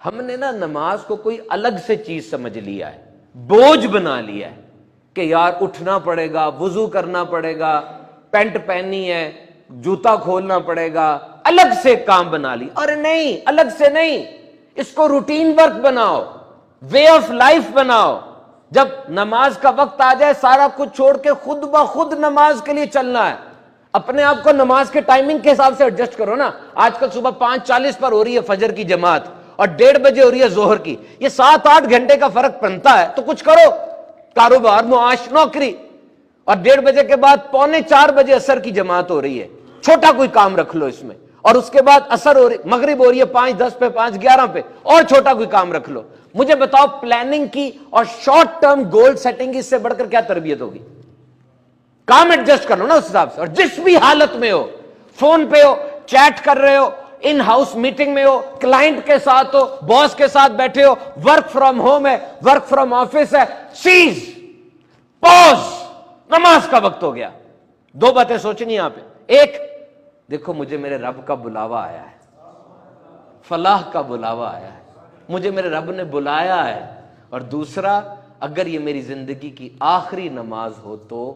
ہم نے نا نماز کو کوئی الگ سے چیز سمجھ لیا ہے، بوجھ بنا لیا ہے کہ یار اٹھنا پڑے گا، وضو کرنا پڑے گا، پینٹ پہننی ہے، جوتا کھولنا پڑے گا، الگ سے کام بنا لی۔ اور نہیں، الگ سے نہیں، اس کو روٹین ورک بناؤ، وے آف لائف بناؤ۔ جب نماز کا وقت آ جائے سارا کچھ چھوڑ کے خود بخود نماز کے لیے چلنا ہے۔ اپنے آپ کو نماز کے ٹائمنگ کے حساب سے ایڈجسٹ کرو نا۔ آج کل صبح 5:40 پر ہو رہی ہے فجر کی جماعت اور 1:30 بجے ہو رہی ہے ظہر کی، یہ 7-8 گھنٹے کا فرق بنتا ہے، تو کچھ کرو، کاروبار، معاش، نوکری۔ اور 1:30 بجے کے بعد 3:45 بجے عصر کی جماعت ہو رہی ہے، چھوٹا کوئی کام رکھ لو اس میں۔ اور اس کے بعد عصر ہو رہی، مغرب ہو رہی ہے 5:10 پہ، 5:11 پہ، اور چھوٹا کوئی کام رکھ لو۔ مجھے بتاؤ پلاننگ کی اور شارٹ ٹرم گول سیٹنگ کی اس سے بڑھ کر کیا تربیت ہوگی؟ کام ایڈجسٹ کر لو نا اس حساب سے، اور جس بھی حالت میں ہو، فون پہ ہو، چیٹ کر رہے ہو، ان ہاؤس میٹنگ میں ہو، کلائنٹ کے ساتھ ہو، باس کے ساتھ بیٹھے ہو، ورک فرام ہوم ہے، ورک فرام آفس ہے، سیز، پوز، نماز کا وقت ہو گیا۔ 2 باتیں سوچنی یہاں پہ۔ ایک، دیکھو مجھے میرے رب کا بلاوا آیا ہے، فلاح کا بلاوا آیا ہے، مجھے میرے رب نے بلایا ہے۔ اور دوسرا، اگر یہ میری زندگی کی آخری نماز ہو تو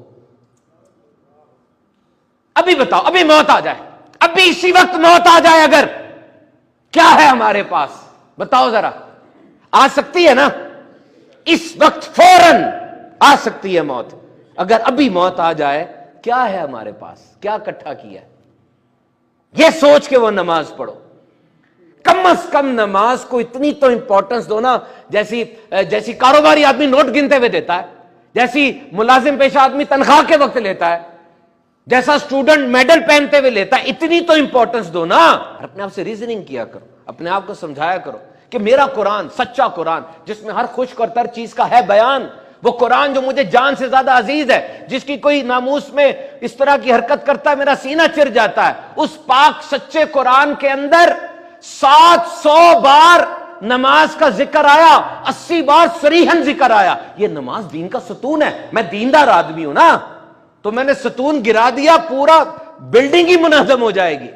ابھی بتاؤ، ابھی موت آ جائے، ابھی اسی وقت موت آ جائے، اگر کیا ہے ہمارے پاس؟ بتاؤ ذرا، آ سکتی ہے نا؟ اس وقت فوراً آ سکتی ہے موت۔ اگر ابھی موت آ جائے، کیا ہے ہمارے پاس؟ کیا اکٹھا کیا ہے؟ یہ سوچ کے وہ نماز پڑھو۔ کم از کم نماز کو اتنی تو امپورٹنس دو نا، جیسی کاروباری آدمی نوٹ گنتے ہوئے دیتا ہے، جیسی ملازم پیشہ آدمی تنخواہ کے وقت لیتا ہے، جیسا اسٹوڈنٹ میڈل پہنتے ہوئے لیتا ہے، اتنی تو امپورٹنس دو نا۔ اپنے آپ سے ریزننگ کیا کرو، اپنے آپ کو سمجھایا کرو کہ میرا قرآن سچا قرآن، جس میں ہر خشک اور تر چیز کا ہے بیان، وہ قرآن جو مجھے جان سے زیادہ عزیز ہے، جس کی کوئی ناموس میں اس طرح کی حرکت کرتا ہے میرا سینہ چر جاتا ہے، اس پاک سچے قرآن کے اندر 700 بار نماز کا ذکر آیا، 80 بار صریحاً ذکر آیا۔ یہ نماز دین کا ستون ہے۔ میں دیندار آدمی ہوں نا، تو میں نے ستون گرا دیا، پورا بلڈنگ ہی منہدم ہو جائے گی۔